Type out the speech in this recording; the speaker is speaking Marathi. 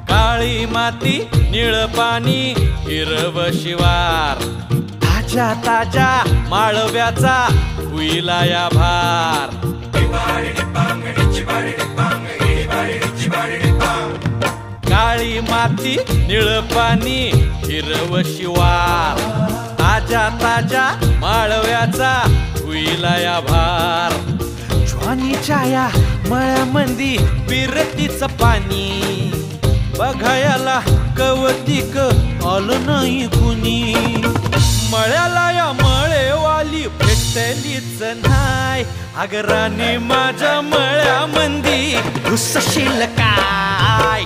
काळी माती निळ पाणी हिरव शिवार ताज्या ताज्या माळव्याचा हुईला या भार काळी माती निळ पाणी हिरव शिवार ताज्या ताज्या माळव्याचा हुईला या भार ज्वानीच्या या मळ्यामंदी विरतीचं पाणी बघायला कवतिक आलं नाही कुणी मळ्याला या मळेवाली भेटलीच नाही अगराने माझ्या मळ्यामंदी घुसशील काय